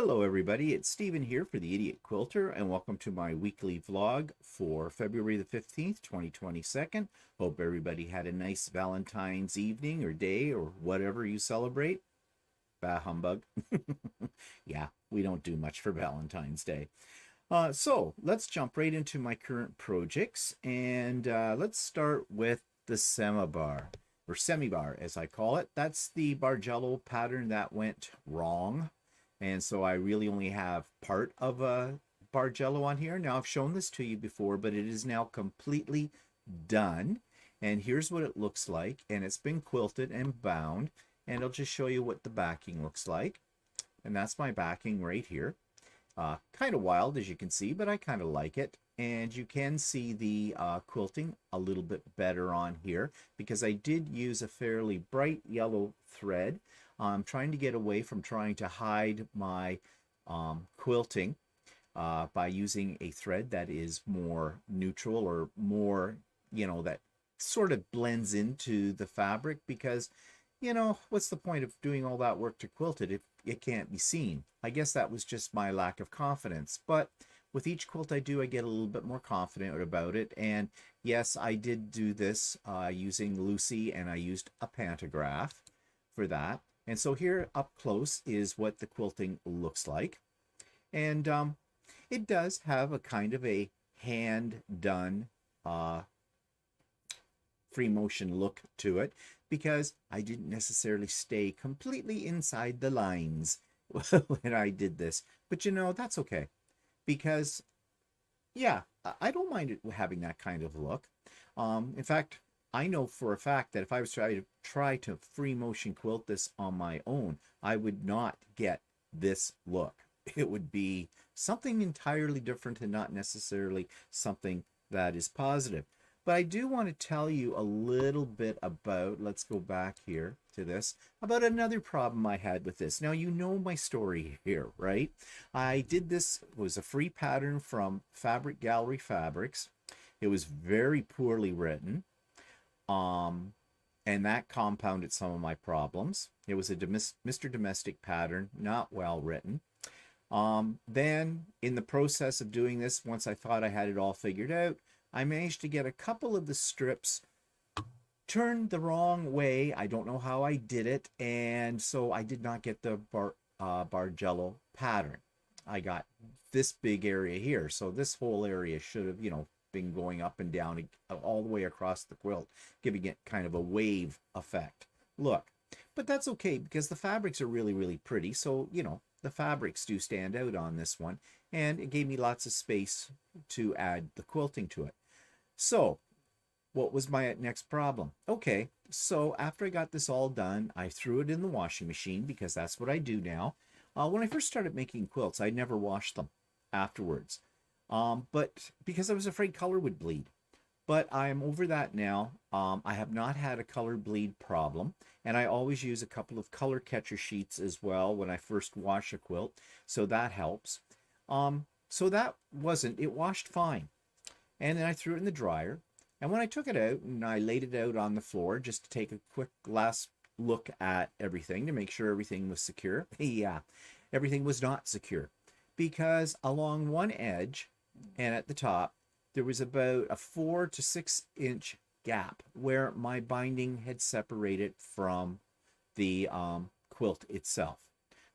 Hello everybody, it's Stephen here for the Idiot Quilter and welcome to my weekly vlog for February the 15th, 2022. Hope everybody had a nice Valentine's evening or day or whatever you celebrate. Bah humbug. Yeah, we don't do much for Valentine's Day. So let's jump right into my current projects and let's start with the semi-bar or semi-bar as I call it. That's the Bargello pattern that went wrong. And so I really only have part of a Bargello on here. Now I've shown this to you before, but it is now completely done. And here's what it looks like. And it's been quilted and bound. And I'll just show you what the backing looks like. And that's my backing right here. Kind of wild, as you can see, but I kind of like it. And you can see the quilting a little bit better on here because I did use a fairly bright yellow thread. I'm trying to get away from trying to hide my quilting by using a thread that is more neutral or more, that sort of blends into the fabric because, what's the point of doing all that work to quilt it if it can't be seen? I guess that was just my lack of confidence. But with each quilt I do, I get a little bit more confident about it. And yes, I did do this using Lucy, and I used a pantograph for that. And so here up close is what the quilting looks like. And it does have a kind of a hand-done free motion look to it because I didn't necessarily stay completely inside the lines when I did this. But that's okay because, yeah, I don't mind it having that kind of look. In fact, I know for a fact that if I was try to free motion quilt this on my own, I would not get this look. It would be something entirely different and not necessarily something that is positive. But I do want to tell you a little bit about, let's go back here to this, about another problem I had with this. Now, you know my story here, right? I did this, it was a free pattern from Fabric Gallery Fabrics. It was very poorly written. And that compounded some of my problems. It was a Mr. Domestic pattern, not well written. Then in the process of doing this, once I thought I had it all figured out, I managed to get a couple of the strips turned the wrong way. I don't know how I did it. And so I did not get the Bargello pattern. I got this big area here. So this whole area should have, been going up and down all the way across the quilt, giving it kind of a wave effect look. But that's okay because the fabrics are really, really pretty. So, the fabrics do stand out on this one. And it gave me lots of space to add the quilting to it. So, what was my next problem? Okay, so after I got this all done, I threw it in the washing machine because that's what I do now. When I first started making quilts, I never washed them afterwards. But because I was afraid color would bleed. But I'm over that now. I have not had a color bleed problem. And I always use a couple of color catcher sheets as well when I first wash a quilt. So that helps. So that it washed fine. And then I threw it in the dryer. And when I took it out and I laid it out on the floor just to take a quick last look at everything to make sure everything was secure. Yeah, everything was not secure. Because along one edge and at the top, there was about a 4 to 6 inch gap where my binding had separated from the quilt itself.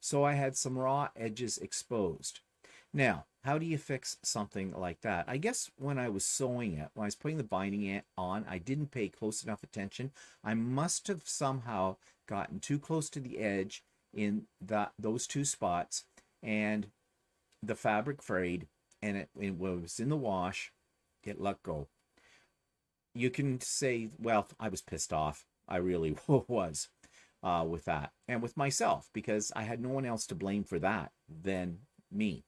So I had some raw edges exposed. Now, how do you fix something like that? I guess when I was sewing it, when I was putting the binding on, I didn't pay close enough attention. I must have somehow gotten too close to the edge in those two spots, and the fabric frayed, and it was in the wash. It let go. You can say, well, I was pissed off. I really was with that, and with myself, because I had no one else to blame for that than me.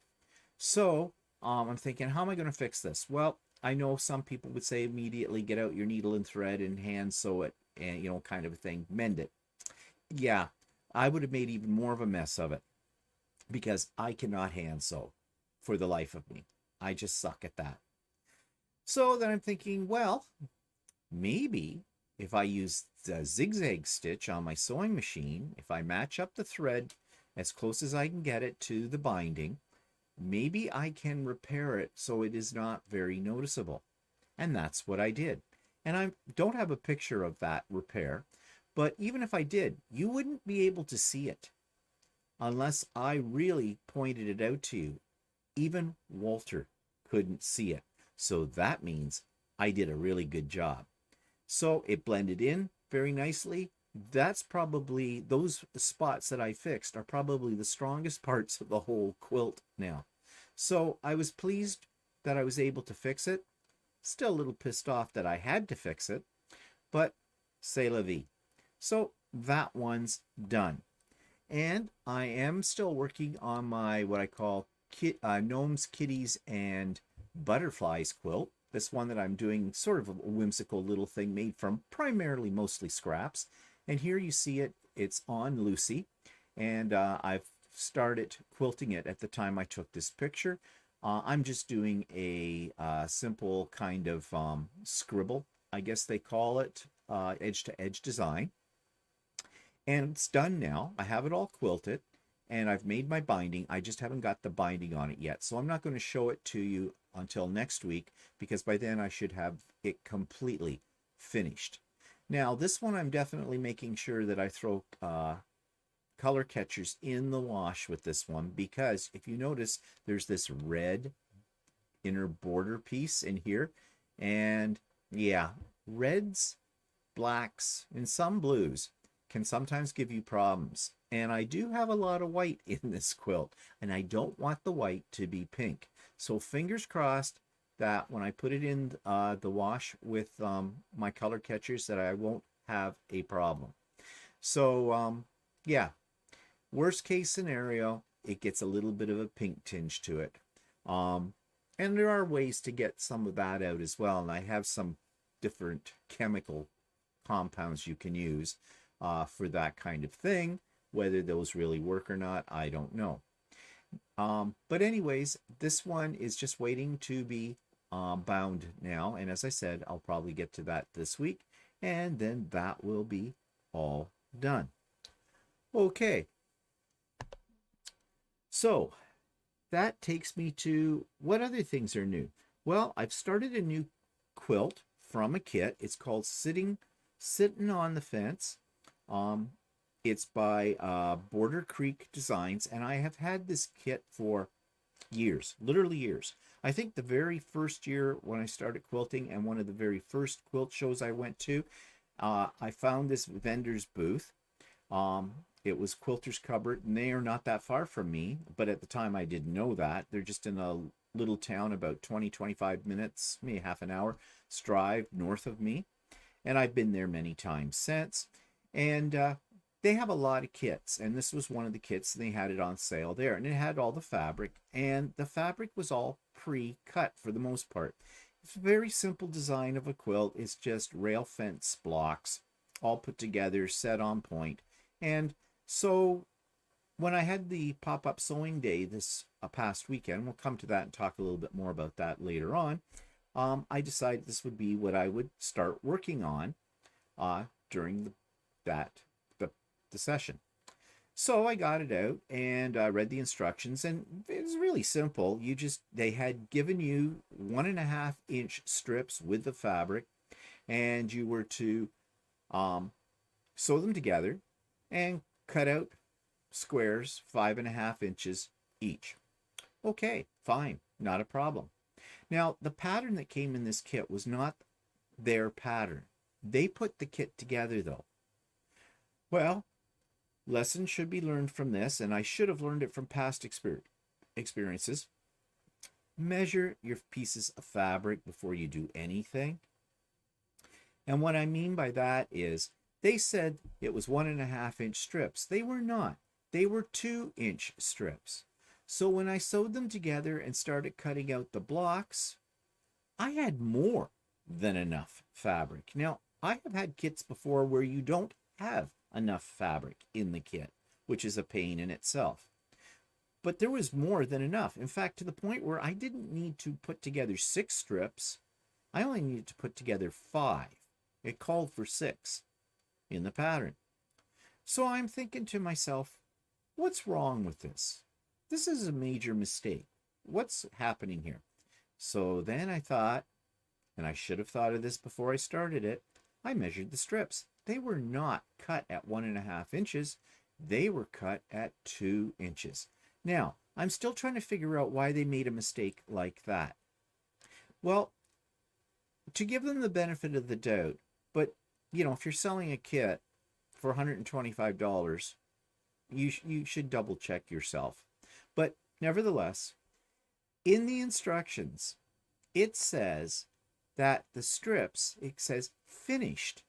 So I'm thinking, how am I going to fix this? Well, I know some people would say immediately get out your needle and thread and hand sew it, and kind of a thing, mend it. Yeah, I would have made even more of a mess of it because I cannot hand sew for the life of me. I just suck at that. So then I'm thinking, well, maybe if I use the zigzag stitch on my sewing machine, if I match up the thread as close as I can get it to the binding. Maybe I can repair it so it is not very noticeable. And that's what I did. And I don't have a picture of that repair, but even if I did, you wouldn't be able to see it unless I really pointed it out to you. Even Walter couldn't see it. So that means I did a really good job. So it blended in very nicely. That's probably, those spots that I fixed are probably the strongest parts of the whole quilt now. So I was pleased that I was able to fix it. Still a little pissed off that I had to fix it, but c'est la vie. So that one's done. And I am still working on my, what I call Gnomes, Kitties, and Butterflies quilt. This one that I'm doing, sort of a whimsical little thing made from primarily mostly scraps. And here you see it, it's on Lucy. And I've started quilting it at the time I took this picture. I'm just doing a simple kind of scribble, I guess they call it, edge-to-edge design. And it's done now. I have it all quilted, and I've made my binding. I just haven't got the binding on it yet. So I'm not going to show it to you until next week, because by then I should have it completely finished. Now, this one I'm definitely making sure that I throw color catchers in the wash with this one, because if you notice, there's this red inner border piece in here. And yeah, reds, blacks, and some blues can sometimes give you problems. And I do have a lot of white in this quilt, and I don't want the white to be pink. So fingers crossed that when I put it in the wash with my color catchers, that I won't have a problem. So yeah, worst case scenario, it gets a little bit of a pink tinge to it. And there are ways to get some of that out as well. And I have some different chemical compounds you can use for that kind of thing. Whether those really work or not, I don't know. But anyways, this one is just waiting to be bound now. And as I said, I'll probably get to that this week. And then that will be all done. Okay. So that takes me to what other things are new. Well, I've started a new quilt from a kit. It's called Sitting on the Fence. It's by Border Creek Designs, and I have had this kit for years, literally years. I think the very first year when I started quilting, and one of the very first quilt shows I went to, I found this vendor's booth. It was Quilter's Cupboard, and they are not that far from me, but at the time I didn't know that. They're just in a little town about 20-25 minutes, maybe half an hour drive north of me, and I've been there many times since. And they have a lot of kits, and this was one of the kits, and they had it on sale there, and it had all the fabric, and the fabric was all pre-cut for the most part. It's a very simple design of a quilt. It's just rail fence blocks all put together, set on point. And so when I had the pop-up sewing day this past weekend, we'll come to that and talk a little bit more about that later on, I decided this would be what I would start working on during the session. So I got it out and I read the instructions, and it was really simple. They had given you 1.5 inch strips with the fabric, and you were to sew them together and cut out squares 5.5 inches each. Okay, fine, not a problem. Now, the pattern that came in this kit was not their pattern. They put the kit together though. Well, lessons should be learned from this, and I should have learned it from past experiences. Measure your pieces of fabric before you do anything. And what I mean by that is, they said it was 1.5 inch strips. They were not. They were 2 inch strips. So when I sewed them together and started cutting out the blocks, I had more than enough fabric. Now, I have had kits before where you don't have enough fabric in the kit, which is a pain in itself. But there was more than enough. In fact, to the point where I didn't need to put together 6 strips. I only needed to put together 5. It called for 6 in the pattern. So I'm thinking to myself, what's wrong with this? This is a major mistake. What's happening here? So then I thought, and I should have thought of this before I started it, I measured the strips. They were not cut at 1.5 inches. They were cut at 2 inches. Now, I'm still trying to figure out why they made a mistake like that. Well, to give them the benefit of the doubt, but if you're selling a kit for $125, you should double check yourself. But nevertheless, in the instructions, it says that the strips, it says finished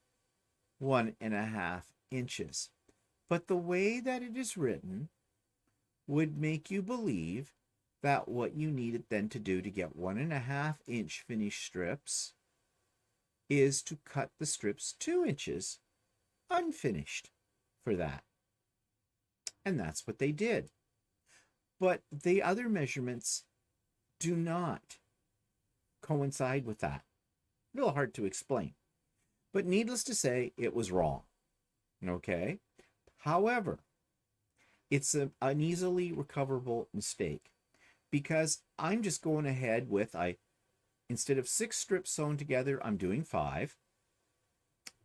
1.5 inches. But the way that it is written would make you believe that what you needed then to do to get 1.5-inch finished strips is to cut the strips 2 inches unfinished for that. And that's what they did. But the other measurements do not coincide with that. A little hard to explain. But needless to say, it was wrong. Okay? However, it's an easily recoverable mistake because I'm just going ahead with, instead of 6 strips sewn together, I'm doing 5.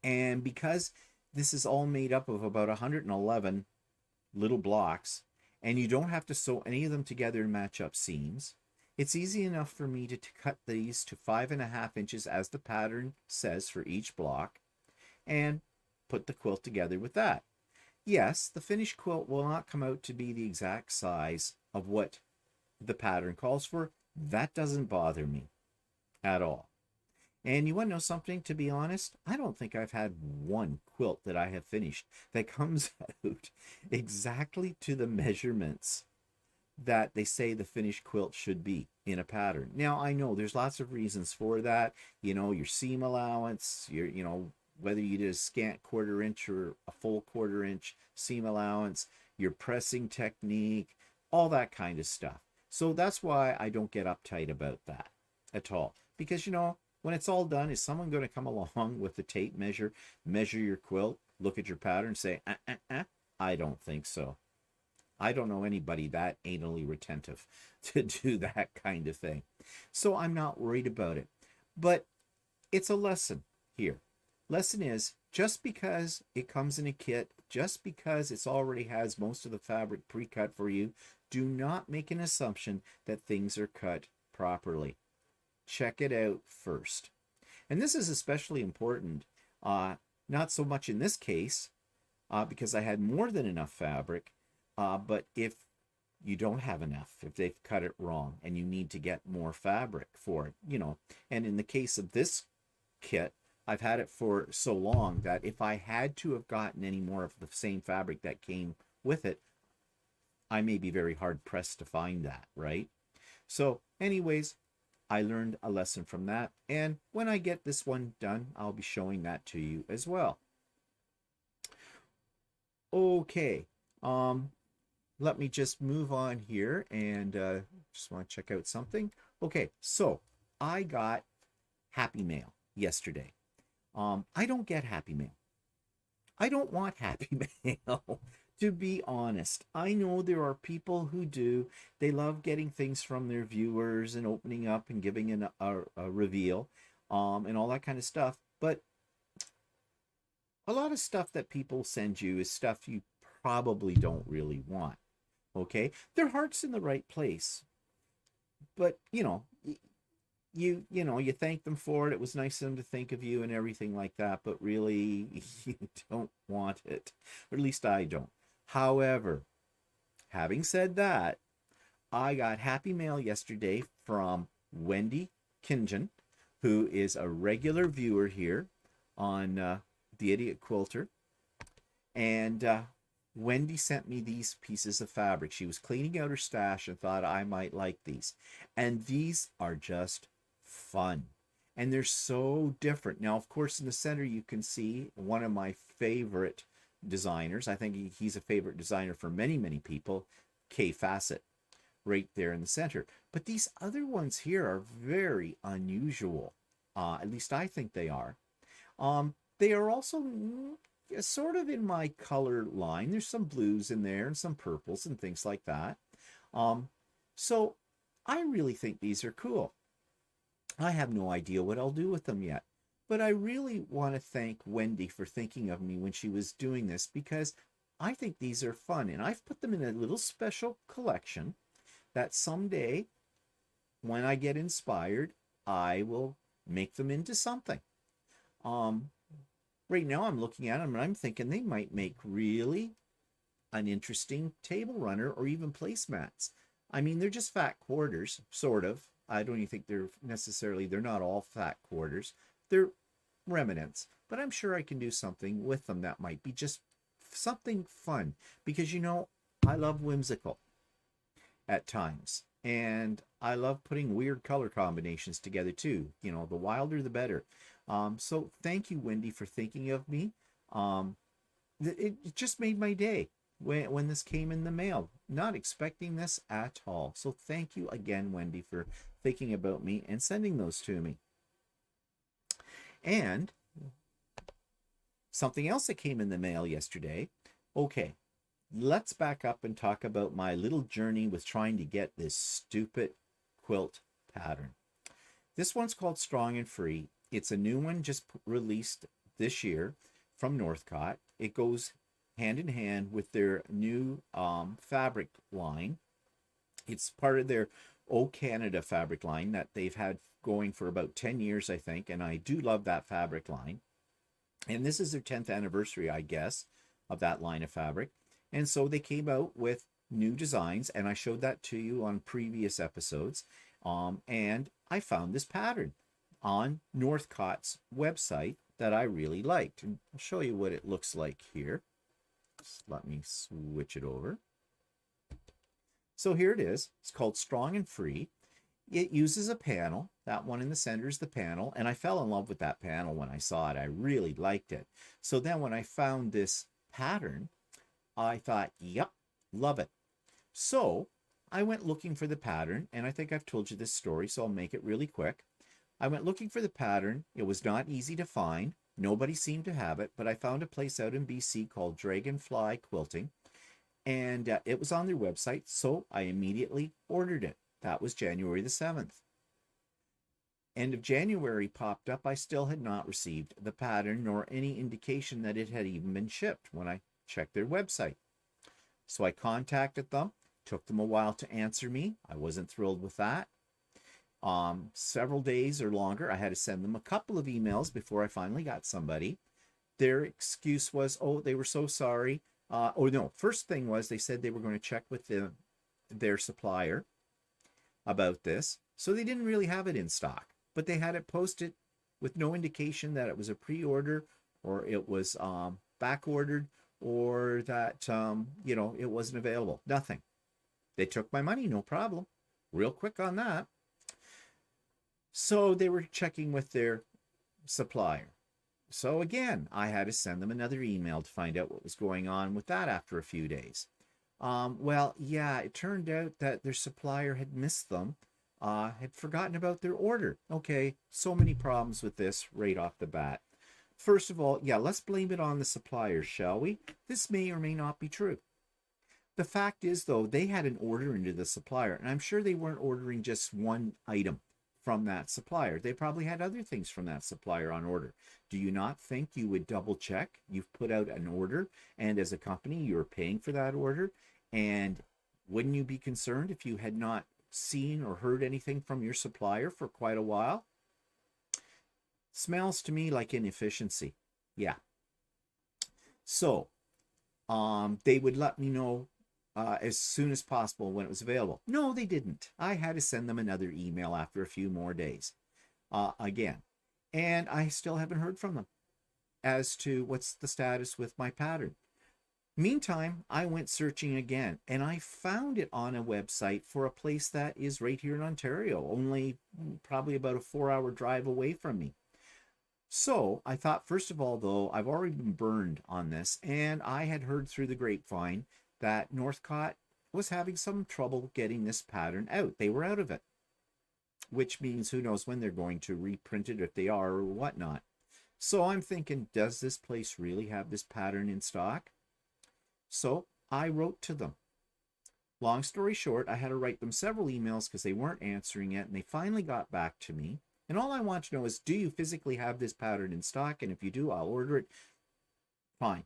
And because this is all made up of about 111 little blocks, and you don't have to sew any of them together and match up seams, it's easy enough for me to cut these to 5.5 inches as the pattern says for each block and put the quilt together with that. Yes, the finished quilt will not come out to be the exact size of what the pattern calls for. That doesn't bother me at all. And you want to know something? To be honest, I don't think I've had one quilt that I have finished that comes out exactly to the measurements that they say the finished quilt should be in a pattern. Now, I know there's lots of reasons for that. Your seam allowance, whether you did a scant 1/4 inch or a full 1/4 inch seam allowance, your pressing technique, all that kind of stuff. So that's why I don't get uptight about that at all. Because, when it's all done, is someone going to come along with the tape measure your quilt, look at your pattern, say, I don't think so. I don't know anybody that anally retentive to do that kind of thing. So I'm not worried about it. But it's a lesson here. Lesson is, just because it comes in a kit, just because it already has most of the fabric pre-cut for you, do not make an assumption that things are cut properly. Check it out first. And this is especially important, not so much in this case, because I had more than enough fabric, but if you don't have enough, if they've cut it wrong and you need to get more fabric for it, and in the case of this kit, I've had it for so long that if I had to have gotten any more of the same fabric that came with it, I may be very hard pressed to find that, right? So anyways, I learned a lesson from that. And when I get this one done, I'll be showing that to you as well. Okay. Let me just move on here and just want to check out something. Okay, so I got Happy Mail yesterday. I don't get Happy Mail. I don't want Happy Mail, to be honest. I know there are people who do. They love getting things from their viewers and opening up and giving a reveal and all that kind of stuff. But a lot of stuff that people send you is stuff you probably don't really want. Okay, their heart's in the right place, but you thank them for it. It was nice of them to think of you and everything like that, but really you don't want it, or at least I don't. However, having said that, I got Happy Mail yesterday from Wendy Kinjan, who is a regular viewer here on the Idiot Quilter, and Wendy sent me these pieces of fabric. She was cleaning out her stash and thought I might like these. And these are just fun. And they're so different. Now, of course, in the center, you can see one of my favorite designers. I think he's a favorite designer for many, many people, K Facet, right there in the center. But these other ones here are very unusual. At least I think they are. They are also sort of in my color line. There's some blues in there and some purples and things like that. Um, so I really think these are cool. I have no idea what I'll do with them yet. But I really want to thank Wendy for thinking of me when she was doing this, because I think these are fun. And I've put them in a little special collection that someday, when I get inspired, I will make them into something. Um, right now I'm looking at them and I'm thinking they might make really an interesting table runner or even placemats. I mean, they're just fat quarters, sort of. I don't even think they're not all fat quarters. They're remnants, but I'm sure I can do something with them that might be just something fun, because I love whimsical at times. And I love putting weird color combinations together too. The wilder the better. So thank you, Wendy, for thinking of me. Um, it just made my day when this came in the mail. Not expecting this at all. So thank you again, Wendy, for thinking about me and sending those to me. And something else that came in the mail yesterday. Okay, let's back up and talk about my little journey with trying to get this stupid quilt pattern. This one's called Strong and Free. It's a new one just released this year from Northcott. It goes hand in hand with their new fabric line. It's part of their O Canada fabric line that they've had going for about 10 years, I think, and I do love that fabric line. And this is their 10th anniversary, I guess, of that line of fabric. And so they came out with new designs, and I showed that to you on previous episodes. And I found this pattern on Northcott's website that I really liked. And I'll show you what it looks like here. Just let me switch it over. So here it is. It's called Strong and Free. It uses a panel. That one in the center is the panel. And I fell in love with that panel when I saw it. I really liked it. So then when I found this pattern, I thought, yep, love it. So I went looking for the pattern, and I think I've told you this story, so I'll make it really quick. I went looking for the pattern. It was not easy to find. Nobody seemed to have it, but I found a place out in BC called Dragonfly Quilting, and it was on their website, so I immediately ordered it. That was January the 7th. End of January popped up. I still had not received the pattern nor any indication that it had even been shipped when I checked their website. So I contacted them. Took them a while to answer me. I wasn't thrilled with that. Several days or longer. I had to send them a couple of emails before I finally got somebody. Their excuse was, oh, they were so sorry. First thing was they said they were going to check with their supplier about this. So they didn't really have it in stock, but they had it posted with no indication that it was a pre-order or it was back ordered or that, it wasn't available. Nothing. They took my money, no problem. Real quick on that. So they were checking with their supplier. So again, I had to send them another email to find out what was going on with that after a few days. It turned out that their supplier had missed them, had forgotten about their order. Okay, so many problems with this right off the bat. First of all, let's blame it on the supplier, shall we? This may or may not be true. The fact is, though, they had an order into the supplier, and I'm sure they weren't ordering just one item from that supplier. They probably had other things from that supplier on order. Do you not think you would double check? You've put out an order, and as a company, you're paying for that order, and wouldn't you be concerned if you had not seen or heard anything from your supplier for quite a while? Smells to me like inefficiency. Yeah. So, they would let me know as soon as possible when it was available. No, they didn't. I had to send them another email after a few more days again. And I still haven't heard from them as to what's the status with my pattern. Meantime, I went searching again, and I found it on a website for a place that is right here in Ontario, only probably about a 4-hour drive away from me. So I thought, first of all, though, I've already been burned on this, and I had heard through the grapevine that Northcott was having some trouble getting this pattern out. They were out of it, which means who knows when they're going to reprint it, if they are or whatnot. So I'm thinking, does this place really have this pattern in stock? So I wrote to them. Long story short, I had to write them several emails because they weren't answering it, and they finally got back to me. And all I want to know is, do you physically have this pattern in stock? And if you do, I'll order it. Fine.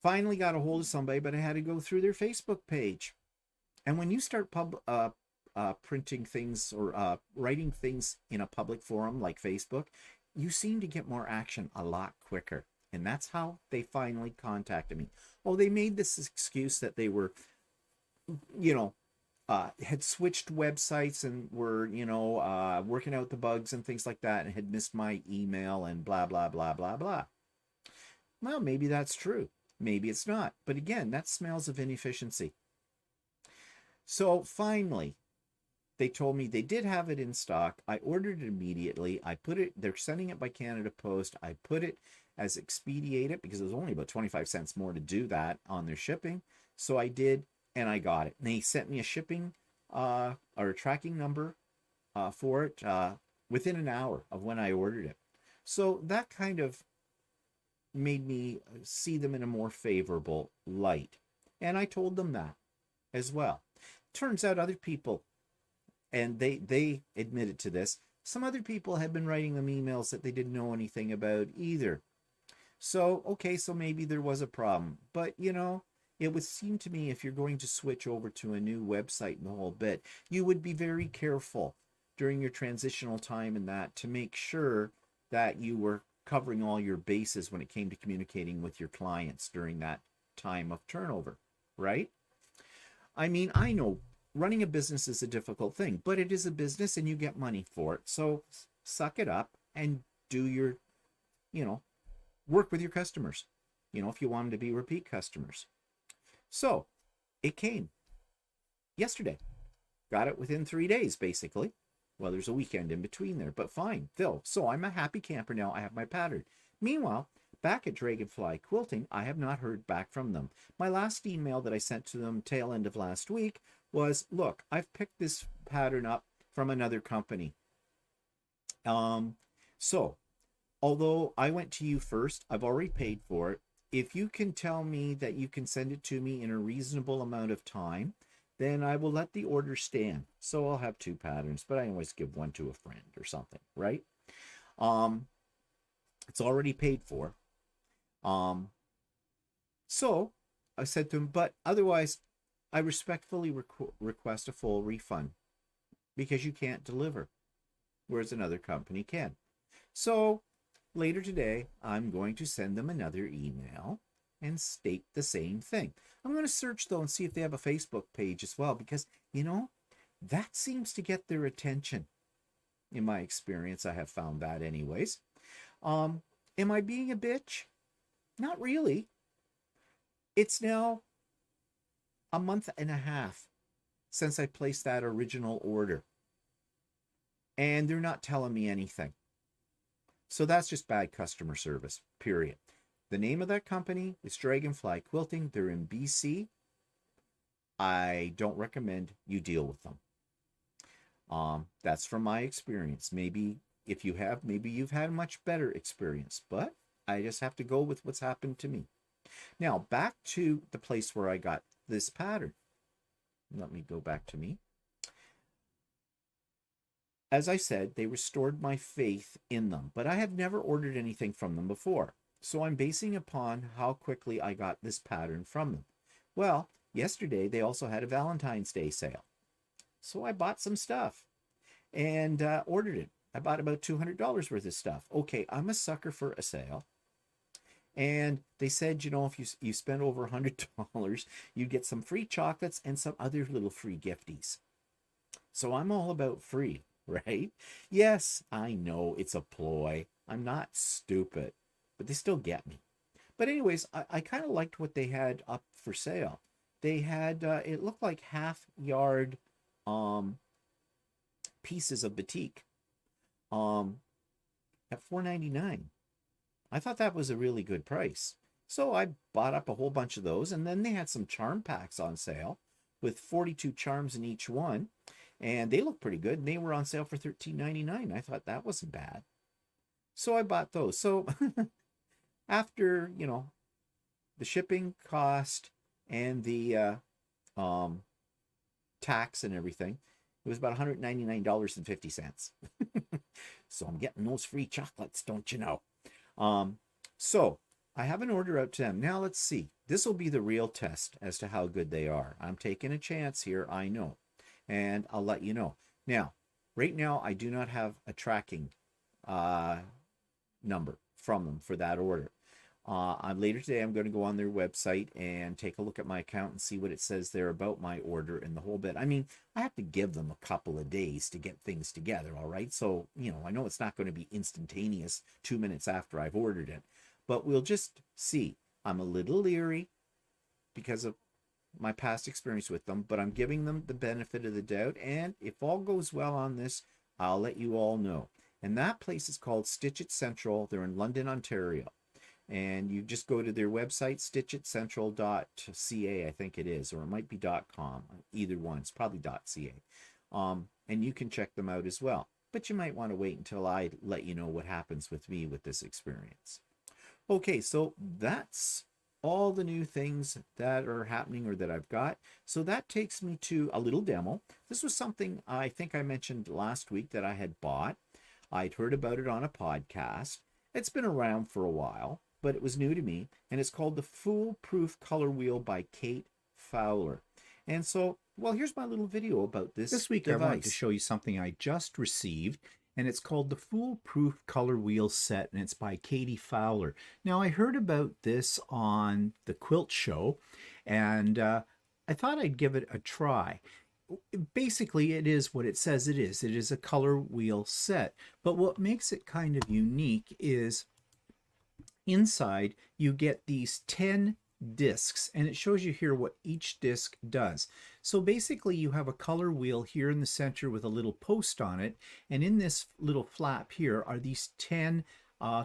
Finally got a hold of somebody, but I had to go through their Facebook page. And when you start printing things or writing things in a public forum like Facebook, you seem to get more action a lot quicker. And that's how they finally contacted me. Oh, they made this excuse that they were, had switched websites and were, working out the bugs and things like that, and had missed my email and blah, blah, blah, blah, blah. Well, maybe that's true. Maybe it's not. But again, that smells of inefficiency. So finally, they told me they did have it in stock. I ordered it immediately. They're sending it by Canada Post. I put it as expedited because it was only about 25 cents more to do that on their shipping. So I did, and I got it. And they sent me a shipping or a tracking number for it within an hour of when I ordered it. So that kind of made me see them in a more favorable light. And I told them that as well. Turns out other people, and they admitted to this, some other people had been writing them emails that they didn't know anything about either. So, okay, so maybe there was a problem. But, it would seem to me if you're going to switch over to a new website and the whole bit, you would be very careful during your transitional time and that to make sure that you were covering all your bases when it came to communicating with your clients during that time of turnover, right? I mean, I know running a business is a difficult thing, but it is a business and you get money for it. So suck it up and do your, work with your customers, if you want them to be repeat customers. So it came yesterday. Got it within 3 days, basically. Well, there's a weekend in between there, but fine, Phil. So I'm a happy camper now. I have my pattern. Meanwhile, back at Dragonfly Quilting, I have not heard back from them. My last email that I sent to them tail end of last week was, look, I've picked this pattern up from another company. So although I went to you first, I've already paid for it. If you can tell me that you can send it to me in a reasonable amount of time, then I will let the order stand. So I'll have 2 patterns, but I always give one to a friend or something, right? It's already paid for. So I said to him, but otherwise, I respectfully request a full refund because you can't deliver, whereas another company can. So later today, I'm going to send them another email and state the same thing. I'm going to search though and see if they have a Facebook page as well, because that seems to get their attention. In my experience, I have found that anyways. Am I being a bitch? Not really. It's now a month and a half since I placed that original order, and they're not telling me anything. So that's just bad customer service, period. The name of that company is Dragonfly Quilting. They're in BC. I don't recommend you deal with them. That's from my experience. Maybe if you have, maybe you've had a much better experience, but I just have to go with what's happened to me. Now, back to the place where I got this pattern. Let me go back to me. As I said, they restored my faith in them, but I have never ordered anything from them before. So I'm basing upon how quickly I got this pattern from them. Well, yesterday they also had a Valentine's Day sale. So I bought some stuff and ordered it. I bought about $200 worth of stuff. Okay, I'm a sucker for a sale. And they said, if you spend over $100, you get some free chocolates and some other little free gifties. So I'm all about free, right? Yes, I know it's a ploy. I'm not stupid, but they still get me. But anyways, I kind of liked what they had up for sale. They had, it looked like half-yard pieces of batik at $4.99. I thought that was a really good price. So I bought up a whole bunch of those, and then they had some charm packs on sale with 42 charms in each one, and they looked pretty good, and they were on sale for $13.99. I thought that wasn't bad. So I bought those. So after, the shipping cost and the um, tax and everything, it was about $199.50. So I'm getting those free chocolates, don't you know? Um, so I have an order out to them. Now let's see. This will be the real test as to how good they are. I'm taking a chance here, I know. And I'll let you know. Now, right now, I do not have a tracking number from them for that order. Later today, I'm going to go on their website and take a look at my account and see what it says there about my order and the whole bit. I mean, I have to give them a couple of days to get things together, all right? So, I know it's not going to be instantaneous 2 minutes after I've ordered it, but we'll just see. I'm a little leery because of my past experience with them, but I'm giving them the benefit of the doubt. And if all goes well on this, I'll let you all know. And that place is called Stitch It Central. They're in London, Ontario. And you just go to their website, stitchitcentral.ca, I think it is, or it might be .com. Either one. It's probably .ca. And you can check them out as well. But you might want to wait until I let you know what happens with me with this experience. Okay, so that's all the new things that are happening or that I've got. So that takes me to a little demo. This was something I think I mentioned last week that I had bought. I'd heard about it on a podcast. It's been around for a while, but it was new to me, and it's called the Foolproof Color Wheel by Kate Fowler. And so, well, here's my little video about this week device. I want to show you something I just received, and it's called the Foolproof Color Wheel Set, and it's by Katie Fowler. Now, I heard about this on the Quilt show, and I thought I'd give it a try. Basically, it is what it says it is. It is a color wheel set. But what makes it kind of unique is inside you get these 10 discs, and it shows you here what each disc does. So basically you have a color wheel here in the center with a little post on it, and in this little flap here are these 10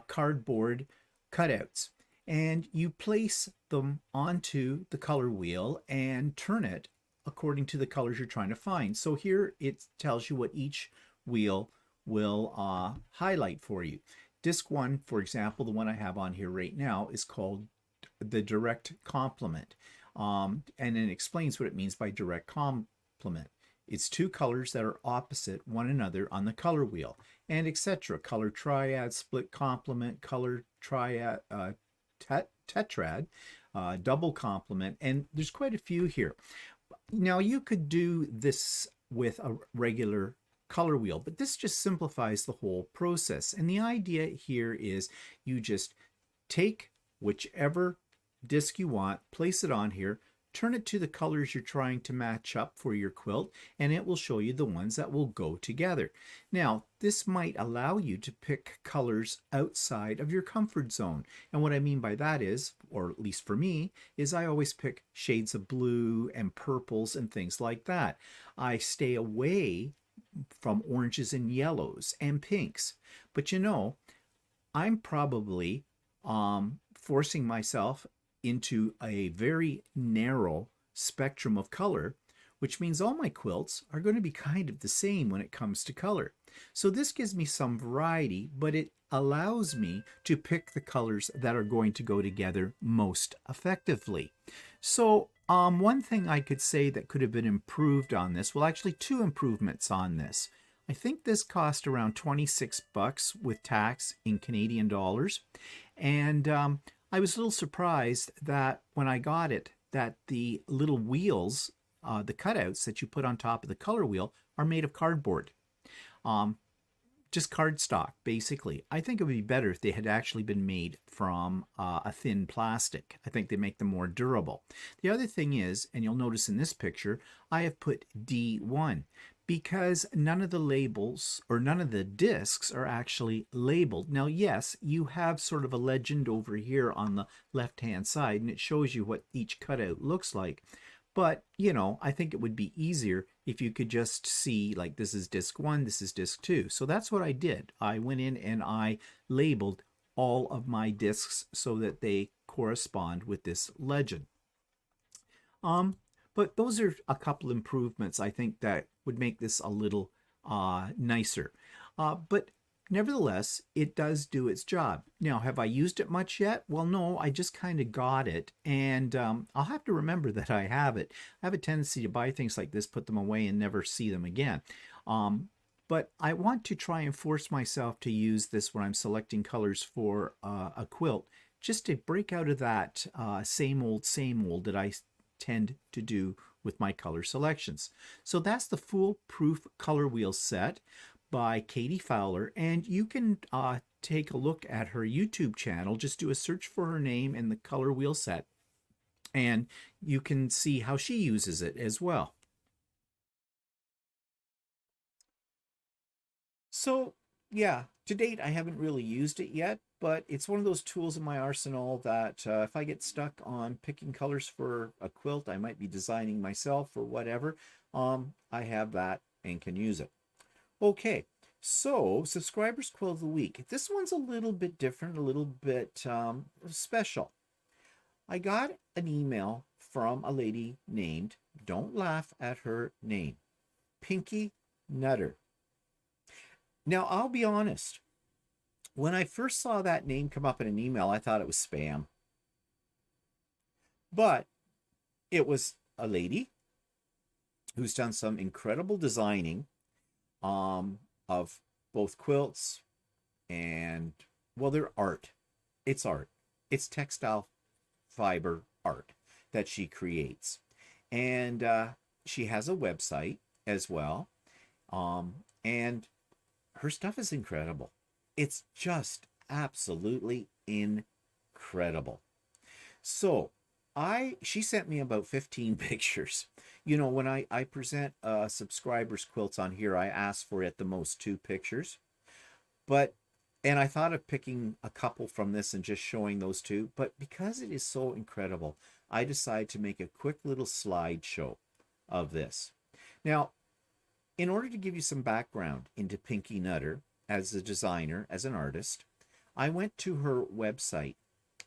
cardboard cutouts, and you place them onto the color wheel and turn it according to the colors you're trying to find. So here it tells you what each wheel will highlight for you. Disc 1, for example, the one I have on here right now, is called the direct complement. And it explains what it means by direct complement. It's two colors that are opposite one another on the color wheel, and etc. Color triad, split complement, color triad, tetrad, double complement, and there's quite a few here. Now, you could do this with a regular color wheel, but this just simplifies the whole process. And the idea here is you just take whichever disc you want, place it on here, turn it to the colors you're trying to match up for your quilt, and it will show you the ones that will go together. Now, this might allow you to pick colors outside of your comfort zone. And what I mean by that is, or at least for me, is I always pick shades of blue and purples and things like that. I stay away from oranges and yellows and pinks. But I'm probably forcing myself into a very narrow spectrum of color, which means all my quilts are going to be kind of the same when it comes to color. So this gives me some variety, but it allows me to pick the colors that are going to go together most effectively. So one thing I could say that could have been improved on this, well, actually two improvements on this. I think this cost around $26 with tax in Canadian dollars. And I was a little surprised that when I got it, that the little wheels, the cutouts that you put on top of the color wheel, are made of cardboard. Just cardstock, basically. I think it would be better if they had actually been made from a thin plastic. I think they make them more durable. The other thing is, and you'll notice in this picture, I have put D1 because none of the labels or none of the discs are actually labeled. Now, yes, you have sort of a legend over here on the left-hand side, and it shows you what each cutout looks like. But, I think it would be easier if you could just see, like, this is disc 1, this is disc 2. So that's what I did. I went in and I labeled all of my discs so that they correspond with this legend. But those are a couple improvements I think that would make this a little nicer. But Nevertheless, it does do its job. Now, have I used it much yet? Well, no, I just kind of got it, and I'll have to remember that I have it. I have a tendency to buy things like this, put them away, and never see them again. But I want to try and force myself to use this when I'm selecting colors for a quilt, just to break out of that same old that I tend to do with my color selections. So that's the Foolproof Color Wheel set by Katie Fowler, and you can take a look at her YouTube channel. Just do a search for her name and the color wheel set, and you can see how she uses it as well. So yeah, to date I haven't really used it yet, but it's one of those tools in my arsenal that if I get stuck on picking colors for a quilt I might be designing myself or whatever, I have that and can use it. Okay, so subscribers quilt of the week. This one's a little bit different, a little bit special. I got an email from a lady named, don't laugh at her name, Pinki Nutter. Now, I'll be honest. When I first saw that name come up in an email, I thought it was spam. But it was a lady who's done some incredible designing of both quilts and, well, they're art. It's art. It's textile fiber art that she creates. And she has a website as well. And her stuff is incredible. It's just absolutely incredible. So she sent me about 15 pictures. You know, when I present subscribers quilts on here, I ask for at the most 2 pictures. And I thought of picking a couple from this and just showing those 2, but because it is so incredible, I decided to make a quick little slideshow of this. Now, in order to give you some background into Pinki Nutter as a designer, as an artist, I went to her website,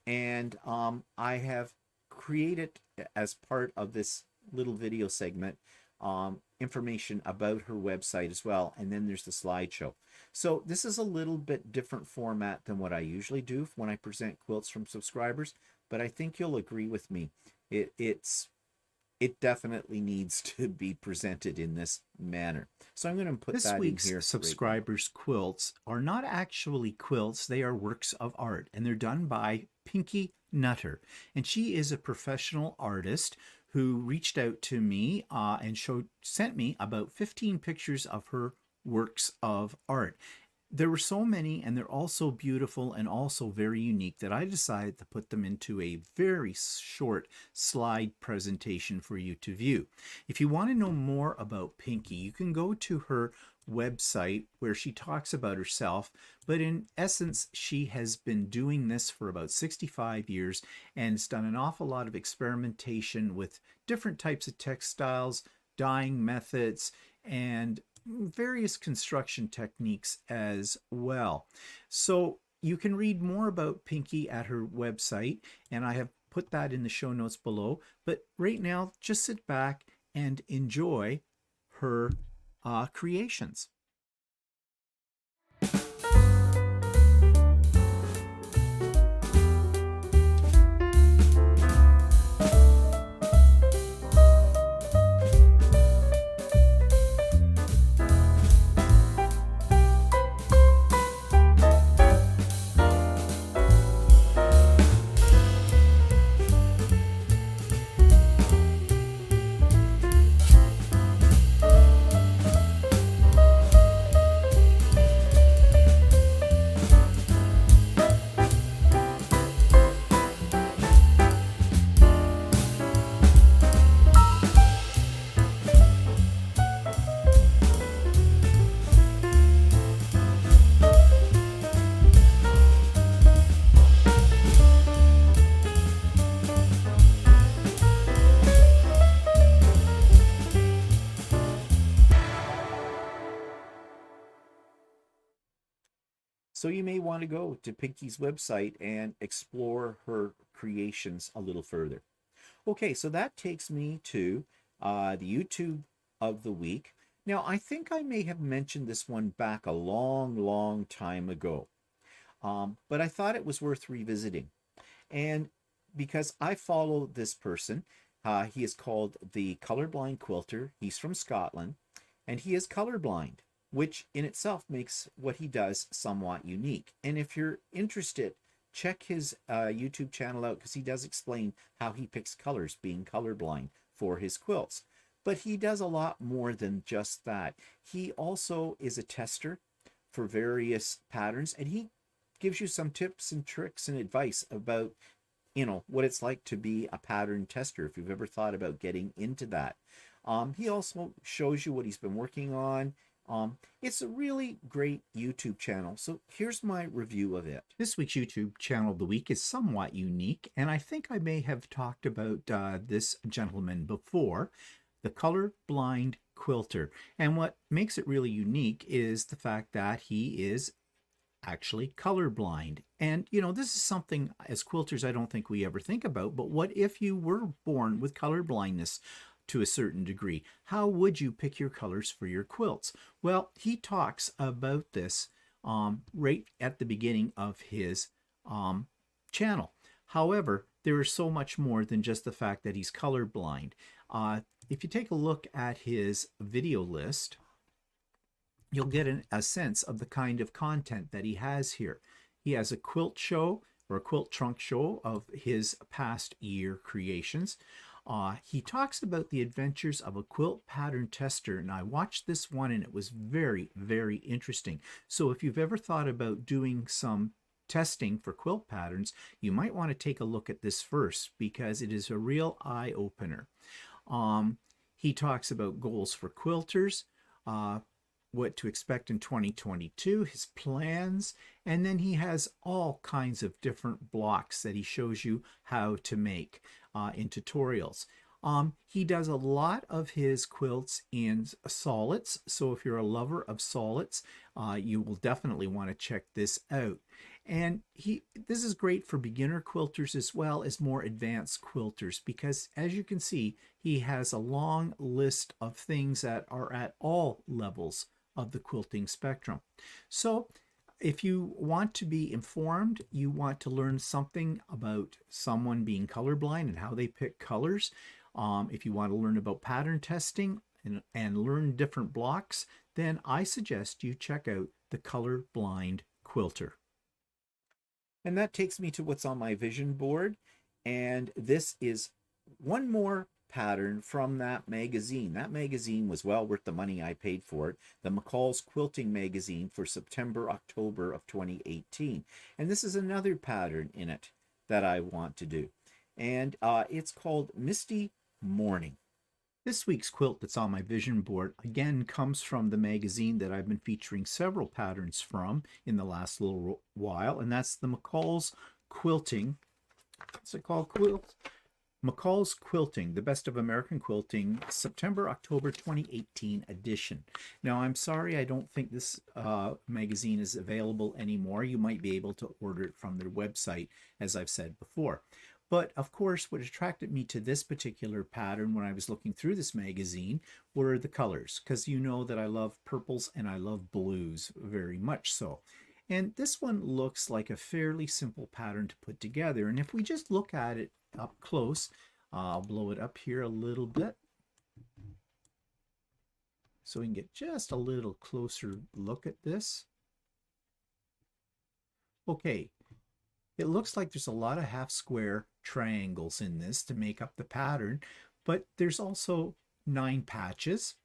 and I have created, as part of this little video segment, information about her website as well, and then there's the slideshow. So this is a little bit different format than what I usually do when I present quilts from subscribers, but I think you'll agree with me. It definitely needs to be presented in this manner. So I'm going to put that in here. This week's subscribers' quilts are not actually quilts. They are works of art, and they're done by Pinki Nutter. And she is a professional artist who reached out to me and sent me about 15 pictures of her works of art. There were so many, and they're all so beautiful and also very unique, that I decided to put them into a very short slide presentation for you to view. If you want to know more about Pinki, you can go to her website where she talks about herself, but in essence, she has been doing this for about 65 years and has done an awful lot of experimentation with different types of textiles, dyeing methods, and various construction techniques as well. So you can read more about Pinki at her website, and I have put that in the show notes below. But right now, just sit back and enjoy her creations. So you may want to go to Pinki's website and explore her creations a little further. Okay, so that takes me to the YouTube of the week. Now, I think I may have mentioned this one back a long, long time ago, but I thought it was worth revisiting. And because I follow this person, he is called the Colorblind Quilter. He's from Scotland, and he is colorblind, which in itself makes what he does somewhat unique. And if you're interested, check his YouTube channel out because he does explain how he picks colors, being colorblind, for his quilts. But he does a lot more than just that. He also is a tester for various patterns, and he gives you some tips and tricks and advice about, what it's like to be a pattern tester if you've ever thought about getting into that. He also shows you what he's been working on. It's a really great YouTube channel. So here's my review of it. This week's YouTube channel of the week is somewhat unique, and I think I may have talked about this gentleman before, the Colorblind Quilter. And what makes it really unique is the fact that he is actually colorblind. And this is something as quilters I don't think we ever think about, but what if you were born with color blindness to a certain degree? How would you pick your colors for your quilts? Well, he talks about this right at the beginning of his channel. However, there is so much more than just the fact that he's colorblind. If you take a look at his video list, you'll get a sense of the kind of content that he has here. He has a quilt show or a quilt trunk show of his past year creations. He talks about the adventures of a quilt pattern tester, and I watched this one and it was very, very interesting. So if you've ever thought about doing some testing for quilt patterns, you might want to take a look at this first because it is a real eye-opener. He talks about goals for quilters, what to expect in 2022, his plans, and then he has all kinds of different blocks that he shows you how to make in tutorials. He does a lot of his quilts in solids, so if you're a lover of solids, you will definitely want to check this out. And this is great for beginner quilters as well as more advanced quilters because, as you can see, he has a long list of things that are at all levels of the quilting spectrum. So if you want to be informed, you want to learn something about someone being colorblind and how they pick colors, if you want to learn about pattern testing and learn different blocks, then I suggest you check out the Colorblind Quilter. And that takes me to what's on my vision board. And this is one more pattern from that magazine. That magazine was well worth the money I paid for it. The McCall's Quilting magazine for September, October of 2018. And this is another pattern in it that I want to do. And it's called Misty Morning. This week's quilt that's on my vision board again comes from the magazine that I've been featuring several patterns from in the last little while, and that's the McCall's Quilting. What's it called? McCall's Quilting, the Best of American Quilting, September, October 2018 edition. Now, I'm sorry, I don't think this magazine is available anymore. You might be able to order it from their website, as I've said before. But of course, what attracted me to this particular pattern when I was looking through this magazine were the colors, because you know that I love purples and I love blues very much so. And this one looks like a fairly simple pattern to put together. And if we just look at it up close, I'll blow it up here a little bit so we can get just a little closer look at this. Okay, it looks like there's a lot of half square triangles in this to make up the pattern, but there's also 9 patches,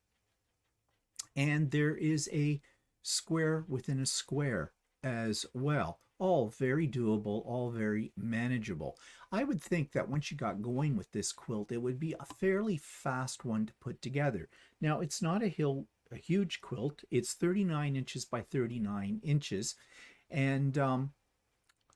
and there is a square within a square as well. All very doable, all very manageable. I would think that once you got going with this quilt, it would be a fairly fast one to put together. Now, it's not a huge quilt. It's 39 inches by 39 inches, and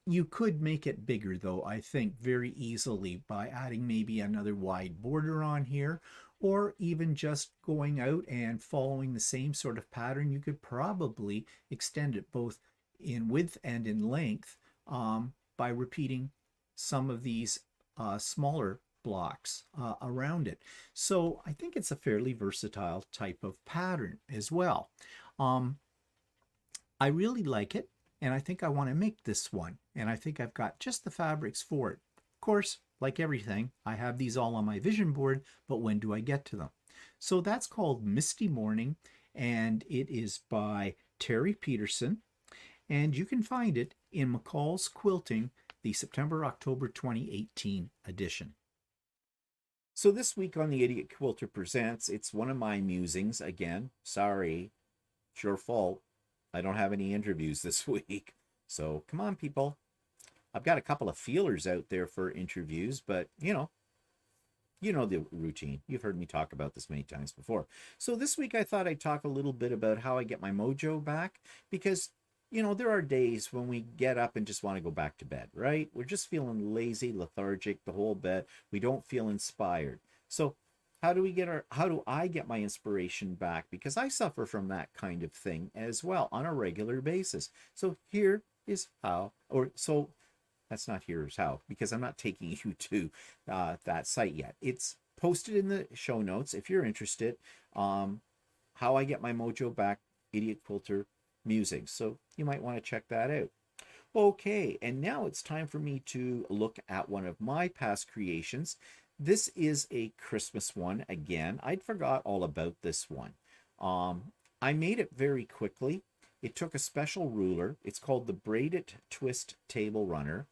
you could make it bigger, though, I think, very easily by adding maybe another wide border on here, or even just going out and following the same sort of pattern. You could probably extend it both in width and in length by repeating some of these smaller blocks around it. So I think it's a fairly versatile type of pattern as well. Um, I really like it, and I think I want to make this one, and I think I've got just the fabrics for it. Of course, like everything, I have these all on my vision board, but when do I get to them? So that's called Misty Morning, and it is by Terry Peterson, and you can find it in McCall's Quilting, the September-October 2018 edition. So this week on the Idiot Quilter Presents, it's one of my musings. Again, sorry, it's your fault. I don't have any interviews this week. So come on, people. I've got a couple of feelers out there for interviews, but you know the routine. You've heard me talk about this many times before. So this week I thought I'd talk a little bit about how I get my mojo back, because there are days when we get up and just want to go back to bed, right? We're just feeling lazy, lethargic, the whole bed. We don't feel inspired. So how do I get my inspiration back? Because I suffer from that kind of thing as well on a regular basis. So here is how, that's not here's how, because I'm not taking you to that site yet. It's posted in the show notes if you're interested. How I get my mojo back, Idiot Quilter Musings. So you might want to check that out. Okay, and now it's time for me to look at one of my past creations. This is a Christmas one again. I'd forgot all about this one. I made it very quickly. It took a special ruler. It's called the Braided Twist Table Runner,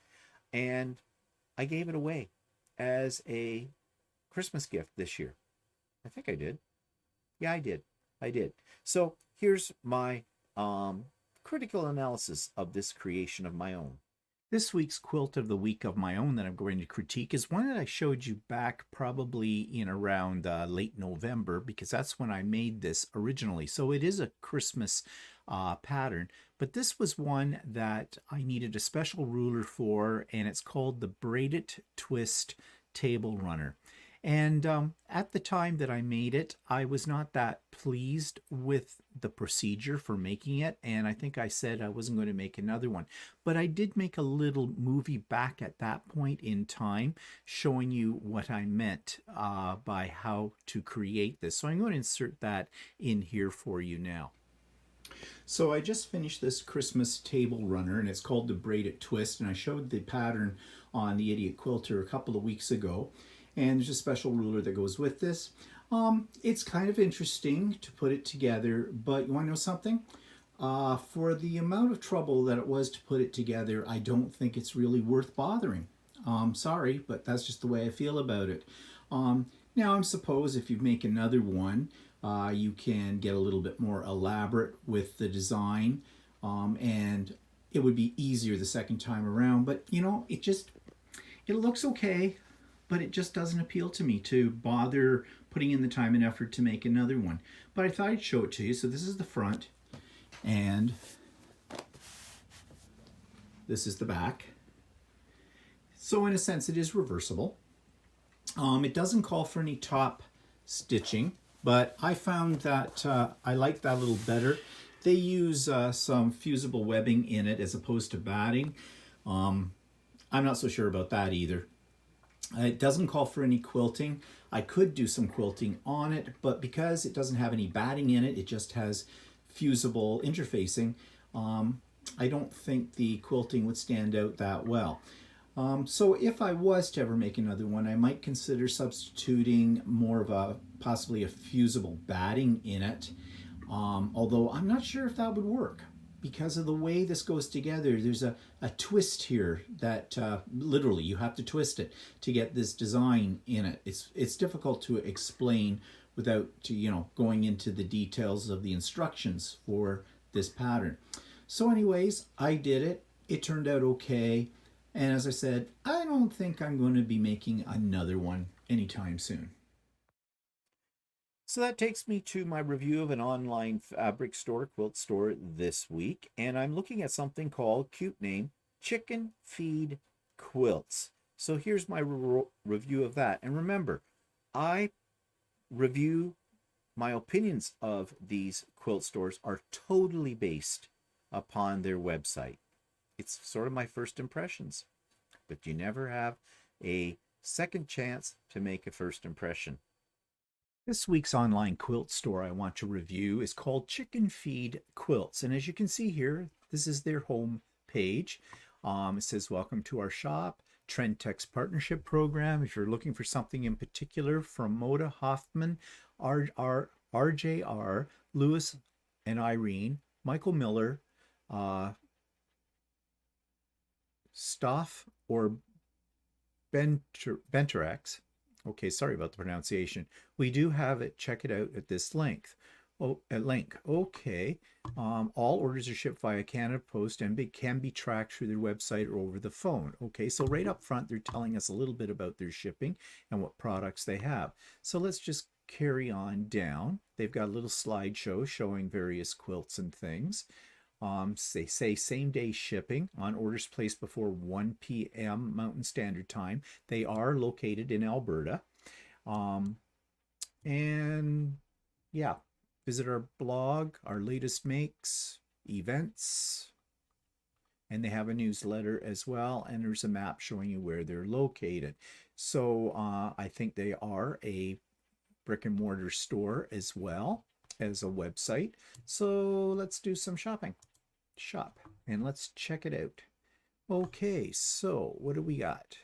and I gave it away as a Christmas gift this year. I think I did. Yeah, I did. So here's my critical analysis of this creation of my own. This week's quilt of the week of my own that I'm going to critique is one that I showed you back probably in around late November, because that's when I made this originally. So it is a Christmas pattern, but this was one that I needed a special ruler for, and it's called the Braided Twist Table Runner. And at the time that I made it, I was not that pleased with the procedure for making it, and I think I said I wasn't going to make another one. But I did make a little movie back at that point in time showing you what I meant by how to create this. So I'm going to insert that in here for you now. So I just finished this Christmas table runner, and it's called the Braided Twist, and I showed the pattern on the Idiot Quilter a couple of weeks ago. And there's a special ruler that goes with this. It's kind of interesting to put it together, but you want to know something? For the amount of trouble that it was to put it together, I don't think it's really worth bothering. Sorry, but that's just the way I feel about it. Now, I suppose if you make another one, you can get a little bit more elaborate with the design, and it would be easier the second time around. But, it looks okay, but it just doesn't appeal to me to bother putting in the time and effort to make another one. But I thought I'd show it to you. So this is the front, and this is the back. So in a sense, it is reversible. It doesn't call for any top stitching, but I found that I like that a little better. They use some fusible webbing in it as opposed to batting. I'm not so sure about that either. It doesn't call for any quilting. I could do some quilting on it, but because it doesn't have any batting in it, it just has fusible interfacing, I don't think the quilting would stand out that well. So if I was to ever make another one, I might consider substituting more of possibly a fusible batting in it, although I'm not sure if that would work. Because of the way this goes together, there's a twist here that literally you have to twist it to get this design in it. It's difficult to explain without going into the details of the instructions for this pattern. So anyways, I did it. It turned out okay. And as I said, I don't think I'm going to be making another one anytime soon. So that takes me to my review of an online fabric store, quilt store this week. And I'm looking at something called, cute name, Chicken Feed Quilts. So here's my review of that. And remember, I review my opinions of these quilt stores are totally based upon their website. It's sort of my first impressions. But you never have a second chance to make a first impression. This week's online quilt store I want to review is called Chicken Feed Quilts. And as you can see here, this is their home page. It says, welcome to our shop, Trendtex Partnership Program. If you're looking for something in particular from Moda, Hoffman, RJR, Lewis and Irene, Michael Miller, Stoff or Benterex. Okay, sorry about the pronunciation. We do have it. Check it out at this link. Okay. All orders are shipped via Canada Post and can be tracked through their website or over the phone. Okay, so right up front, they're telling us a little bit about their shipping and what products they have. So let's just carry on down. They've got a little slideshow showing various quilts and things. They say same day shipping on orders placed before 1 p.m. Mountain Standard Time. They are located in Alberta. And yeah, visit our blog, our latest makes, events, and they have a newsletter as well. And there's a map showing you where they're located. So I think they are a brick and mortar store as well as a website. So let's do some shopping. Shop and let's check it out. Okay, so what do we got?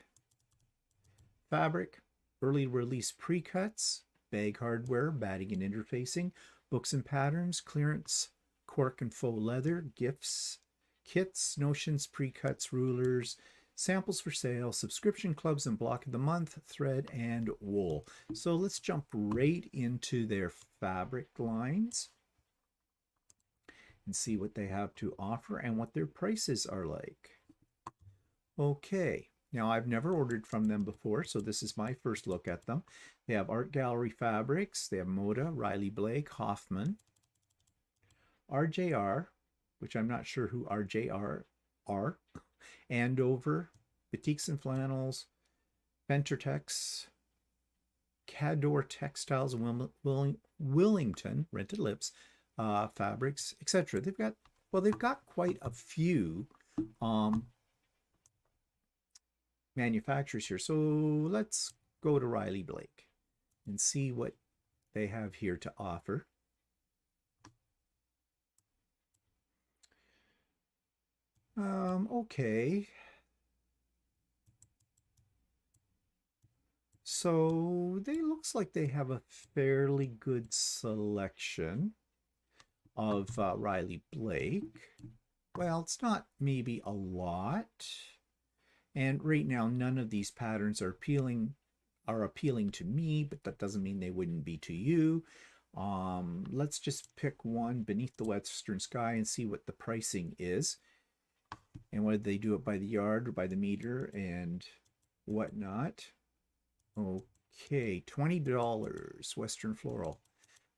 Fabric, early release pre-cuts, bag hardware, batting and interfacing, books and patterns, clearance, cork and faux leather, gifts, kits, notions, pre-cuts, rulers, samples for sale, subscription clubs and block of the month, thread and wool. So let's jump right into their fabric lines and see what they have to offer and what their prices are like. Okay, now I've never ordered from them before, so this is my first look at them. They have Art Gallery Fabrics, they have Moda, Riley Blake, Hoffman, RJR, which I'm not sure who RJR are, Andover, Batiks and Flannels, Ventertex, Cador Textiles, Willington, Rented Lips, fabrics, etc. They've got quite a few manufacturers here. So let's go to Riley Blake and see what they have here to offer. Okay. So they looks like they have a fairly good selection of Riley Blake. Well, it's not maybe a lot. And right now, none of these patterns are appealing to me, but that doesn't mean they wouldn't be to you. Let's just pick one, Beneath the Western Sky, and see what the pricing is. And whether they do it by the yard or by the meter and whatnot. Okay, $20, Western Floral.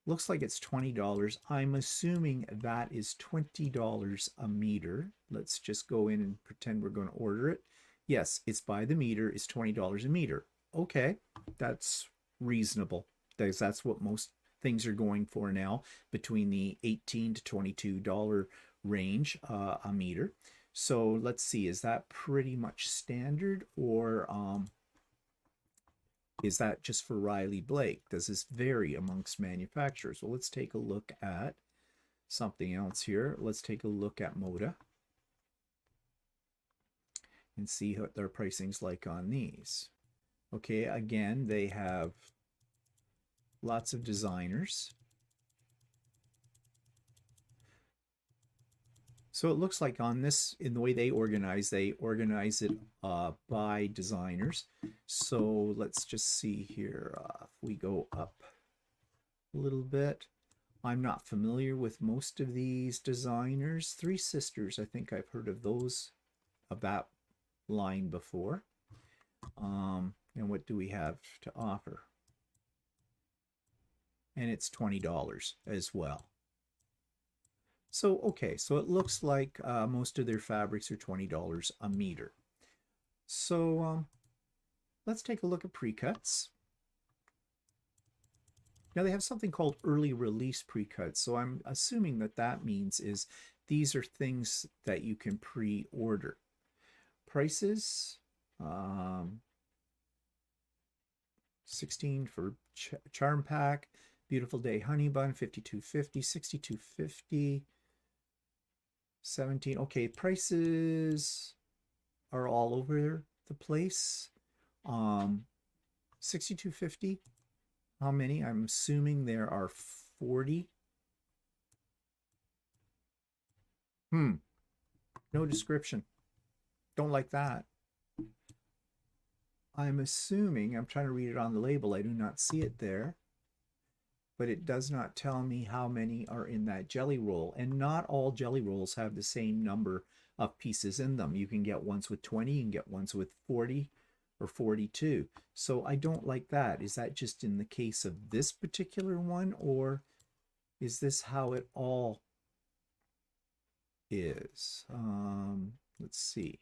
Looks like it's $20. I'm assuming that is $20 a meter. Let's just go in and pretend we're going to order it. Yes, it's by the meter. It's $20 a meter. Okay, that's reasonable. That's what most things are going for now, between the $18 to $22 range a meter. So let's see, is that pretty much standard, or is that just for Riley Blake? Does this vary amongst manufacturers? Well, let's take a look at something else here. Let's take a look at Moda and see what their pricing's like on these. Okay, again, they have lots of designers. So it looks like on this, in the way they organize it by designers. So let's just see here. If we go up a little bit, I'm not familiar with most of these designers. Three Sisters, I think I've heard of that line before. And what do we have to offer? And it's $20 as well. So, okay, so it looks like most of their fabrics are $20 a meter. So let's take a look at pre-cuts. Now they have something called early release pre-cuts. So I'm assuming that means is these are things that you can pre-order. Prices, 16 for Charm Pack. Beautiful Day Honey Bun, 52.50, 62.50, 17. Okay, prices are all over the place. 62.50. How many? I'm assuming there are 40. No description. Don't like that. I'm assuming, I'm trying to read it on the label. I do not see it there, but it does not tell me how many are in that jelly roll. And not all jelly rolls have the same number of pieces in them. You can get ones with 20, you can get ones with 40 or 42. So I don't like that. Is that just in the case of this particular one, or is this how it all is? Let's see.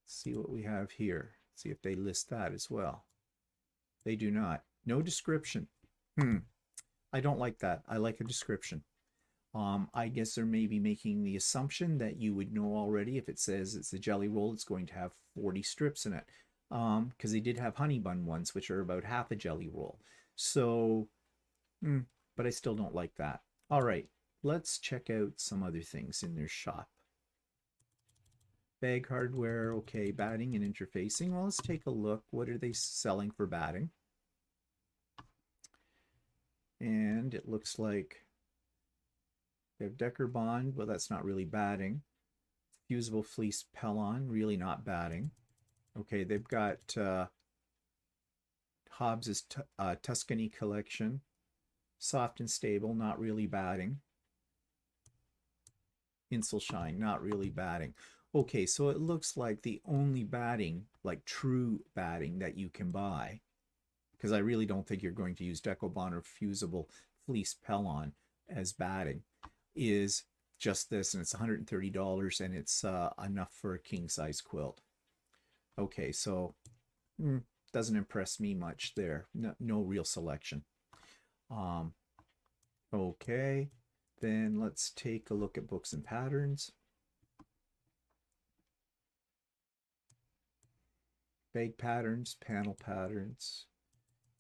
See what we have here. See if they list that as well. They do not. No description. I don't like that. I like a description. I guess they're maybe making the assumption that you would know already. If it says it's a jelly roll, it's going to have 40 strips in it. Because they did have honey bun ones, which are about half a jelly roll. So, but I still don't like that. All right, let's check out some other things in their shop. Bag hardware, okay, batting and interfacing. Well, let's take a look. What are they selling for batting? And it looks like they have Decker Bond, but that's not really batting. Fusible Fleece Pellon, really not batting. Okay, they've got Hobbs's Tuscany collection. Soft and Stable, not really batting. Insulshine, not really batting. Okay, so it looks like the only batting, like true batting, that you can buy, because I really don't think you're going to use Decobond or Fusible Fleece Pellon as batting, is just this, and it's $130, and it's enough for a king-size quilt. Okay, so doesn't impress me much there. No real selection. Okay, then let's take a look at books and patterns. Bag patterns, panel patterns,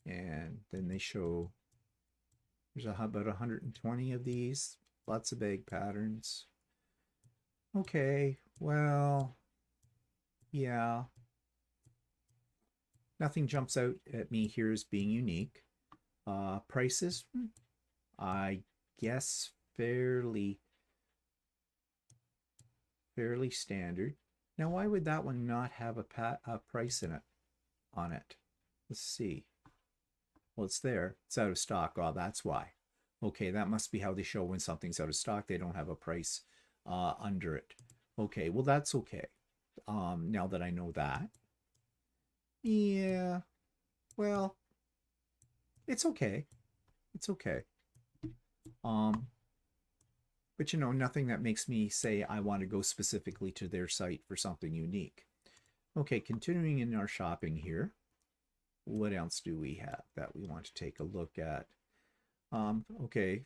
and then they show there's about 120 of these. Lots of bag patterns. Okay, well, yeah. Nothing jumps out at me here as being unique. Prices, I guess fairly standard. Now, why would that one not have a price in it on it? Let's see. Well, it's there. It's out of stock. Oh, that's why. Okay, that must be how they show when something's out of stock. They don't have a price under it. Okay, well, that's okay. Now that I know that. Yeah, well, it's okay. It's okay. But you know, nothing that makes me say I want to go specifically to their site for something unique. Okay, continuing in our shopping here. What else do we have that we want to take a look at? Okay.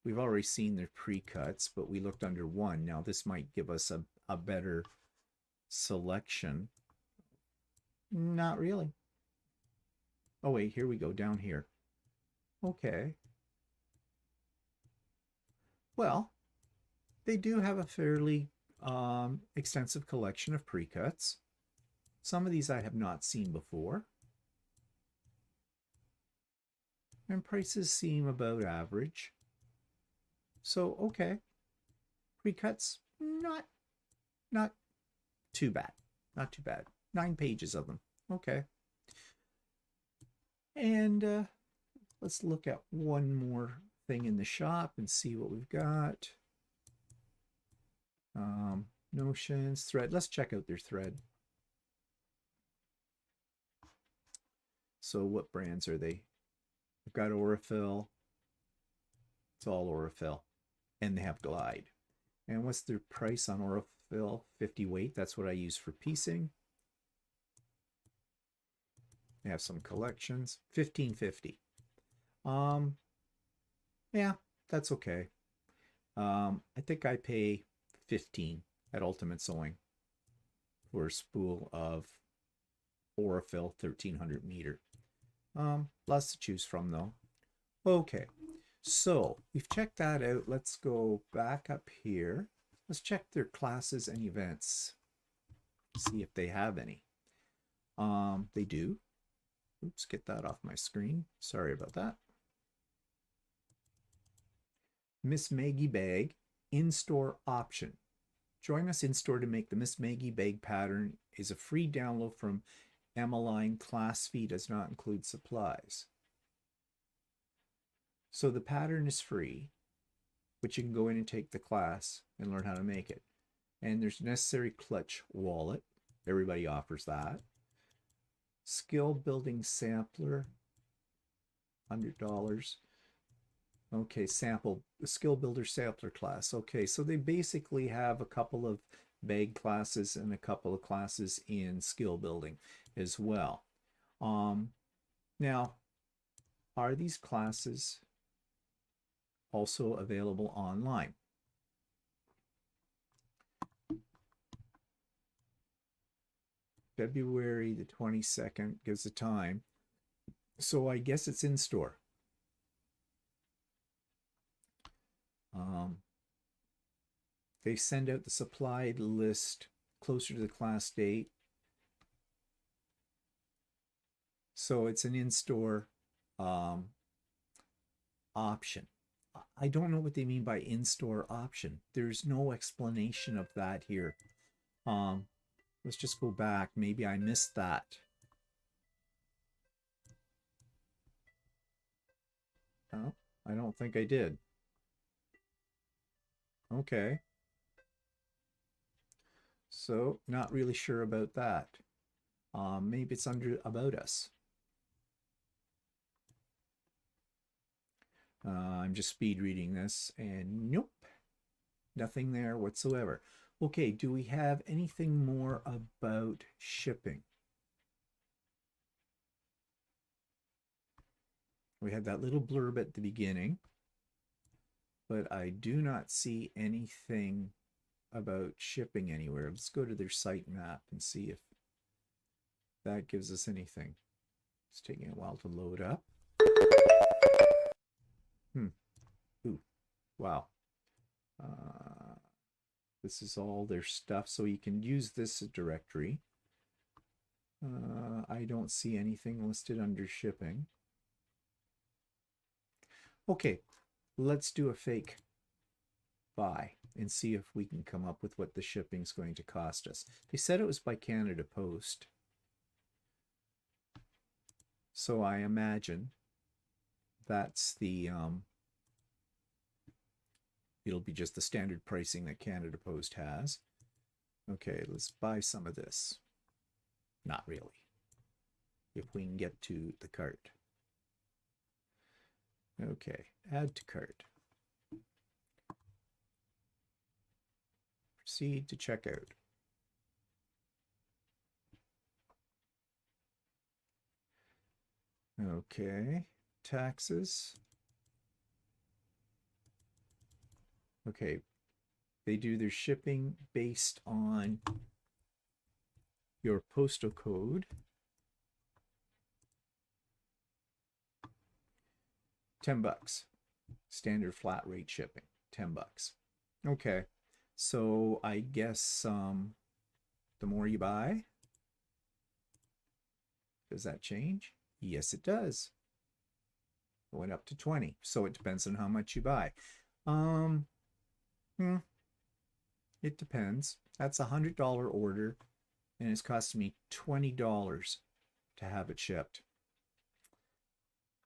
We've already seen their pre-cuts, but we looked under one. Now this might give us a better selection. Not really. Oh wait, here we go, down here. Okay. Well, they do have a fairly extensive collection of pre-cuts. Some of these I have not seen before. And prices seem about average. So, okay. Pre-cuts, not too bad. Not too bad. 9 pages of them. Okay. And let's look at one more thing in the shop and see what we've got. Notions, thread. Let's check out their thread. So what brands are they? We've got Aurifil. It's all Aurifil. And they have Glide. And what's their price on Aurifil? 50 weight. That's what I use for piecing. They have some collections. $15.50. Yeah, that's okay. I think I pay 15 at Ultimate Sewing for a spool of Aurifil 1300 meter. Lots to choose from though. Okay, so we've checked that out. Let's go back up here. Let's check their classes and events. See if they have any. They do. Oops, get that off my screen. Sorry about that. Miss Maggie bag, in-store option. Join us in-store to make the Miss Maggie bag pattern is a free download from Emmeline. Class fee does not include supplies. So the pattern is free, but you can go in and take the class and learn how to make it. And there's necessary clutch wallet. Everybody offers that. Skill building sampler, $100. Okay, skill builder sampler class. Okay, so they basically have a couple of bag classes and a couple of classes in skill building as well. Now, are these classes also available online? February the 22nd gives the time. So I guess it's in store. They send out the supplied list closer to the class date. So it's an in-store option. I don't know what they mean by in-store option. There's no explanation of that here. Let's just go back. Maybe I missed that. Oh, I don't think I did. Okay. So, not really sure about that. Maybe it's under About Us. I'm just speed reading this, and nope, nothing there whatsoever. Okay, do we have anything more about shipping? We had that little blurb at the beginning, but I do not see anything about shipping anywhere. Let's go to their site map and see if that gives us anything. It's taking a while to load up. Ooh, wow. This is all their stuff, so you can use this directory. I don't see anything listed under shipping. Okay, let's do a fake buy and see if we can come up with what the shipping's going to cost us. They said it was by Canada Post. So I imagine that's the it'll be just the standard pricing that Canada Post has. Okay, let's buy some of this. Not really. If we can get to the cart. Okay, add to cart. Proceed to checkout. Okay, taxes. Okay, they do their shipping based on your postal code. $10. Standard flat rate shipping, $10. Okay, so I guess the more you buy, does that change? Yes, it does. It went up to 20, so it depends on how much you buy. It depends. That's a $100 order, and it's costing me $20 to have it shipped.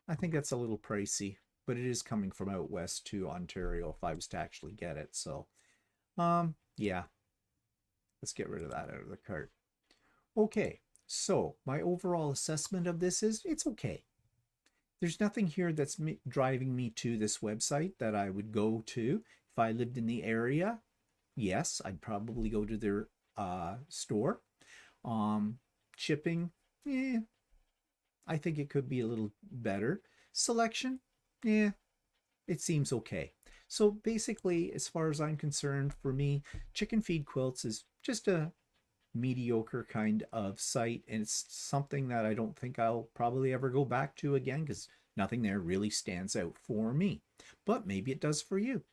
I think that's a little pricey, but it is coming from out west to Ontario if I was to actually get it. So, yeah, let's get rid of that out of the cart. Okay, so my overall assessment of this is it's okay. There's nothing here that's driving me to this website that I would go to. If I lived in the area, yes, I'd probably go to their store. Shipping, I think it could be a little better. Selection, it seems okay. So basically, as far as I'm concerned, for me, Chicken Feed Quilts is just a mediocre kind of site, and it's something that I don't think I'll probably ever go back to again because nothing there really stands out for me. But maybe it does for you.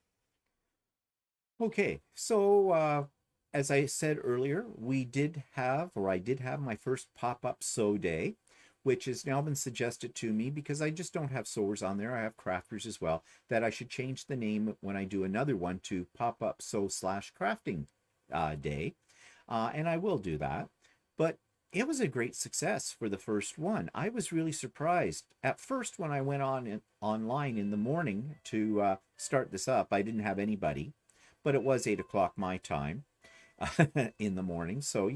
Okay, so as I said earlier, we did have, or I did have my first pop-up sew day, which has now been suggested to me because I just don't have sewers on there. I have crafters as well, that I should change the name when I do another one to pop-up sew slash crafting day. And I will do that. But it was a great success for the first one. I was really surprised. At first, when I went online in the morning to start this up, I didn't have anybody, but it was 8 o'clock my time in the morning. So,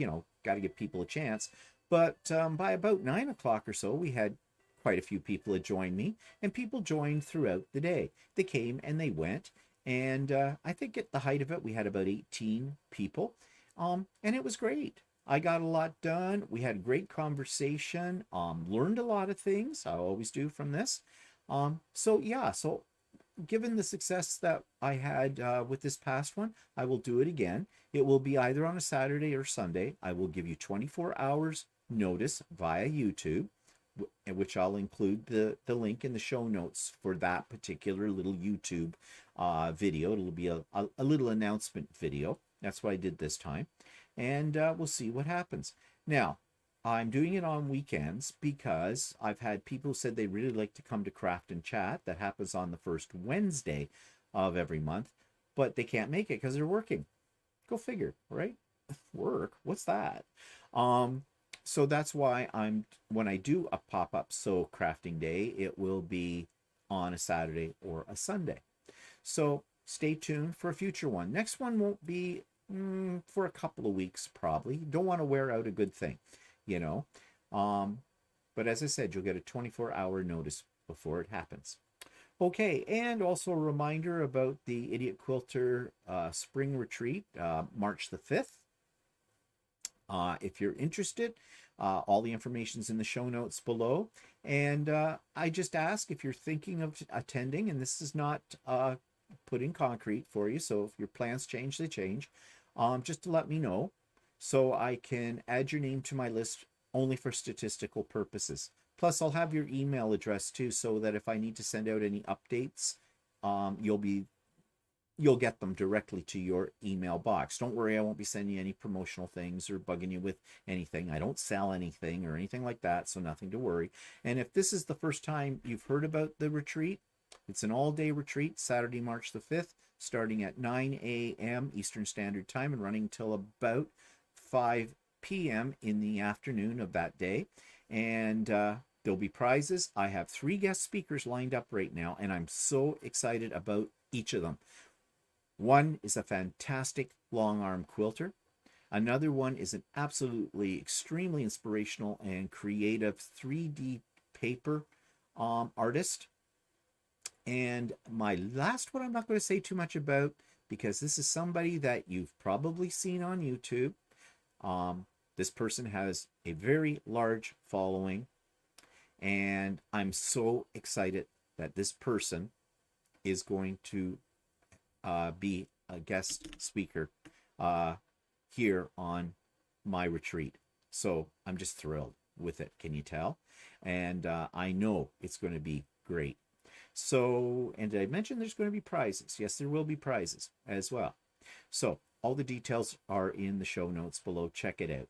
got to give people a chance. But by about 9 o'clock or so, we had quite a few people that joined me, and people joined throughout the day. They came and they went. And I think at the height of it, we had about 18 people. And it was great. I got a lot done. We had a great conversation. Learned a lot of things. I always do from this. So yeah, so given the success that I had with this past one, I will do it again. It will be either on a Saturday or Sunday. I will give you 24 hours notice via YouTube, which I'll include the link in the show notes for that particular little YouTube video. It'll be a little announcement video. That's what I did this time. And we'll see what happens. Now, I'm doing it on weekends because I've had people who said they really like to come to Craft and Chat. That happens on the first Wednesday of every month, but they can't make it because they're working. Go figure, right? Work? What's that? So that's why when I do a pop-up sew crafting day, it will be on a Saturday or a Sunday. So stay tuned for a future one. Next one won't be for a couple of weeks, probably. Don't want to wear out a good thing, you know. But as I said, you'll get a 24-hour notice before it happens. Okay, and also a reminder about the Idiot Quilter Spring Retreat, March the 5th. If you're interested, all the information's in the show notes below. And I just ask if you're thinking of attending, and this is not put in concrete for you, so if your plans change, they change, just to let me know so I can add your name to my list only for statistical purposes. Plus, I'll have your email address too, so that if I need to send out any updates, you'll get them directly to your email box. Don't worry, I won't be sending you any promotional things or bugging you with anything. I don't sell anything or anything like that, so nothing to worry. And if this is the first time you've heard about the retreat, it's an all-day retreat, Saturday, March the 5th, starting at 9 a.m. Eastern Standard Time and running till about 5 p.m. in the afternoon of that day. And there'll be prizes. I have 3 guest speakers lined up right now, and I'm so excited about each of them. One is a fantastic long arm quilter. Another one is an absolutely extremely inspirational and creative 3D paper artist. And my last one I'm not going to say too much about because this is somebody that you've probably seen on YouTube. This person has a very large following, and I'm so excited that this person is going to be a guest speaker here on my retreat. So I'm just thrilled with it. Can you tell? And I know it's going to be great. So, and did I mention there's going to be prizes? Yes, there will be prizes as well. So all the details are in the show notes below. Check it out.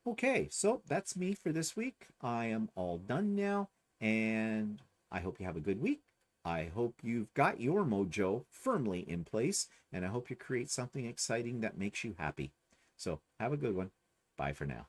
Okay, so that's me for this week. I am all done now, and I hope you have a good week. I hope you've got your mojo firmly in place, and I hope you create something exciting that makes you happy. So have a good one. Bye for now.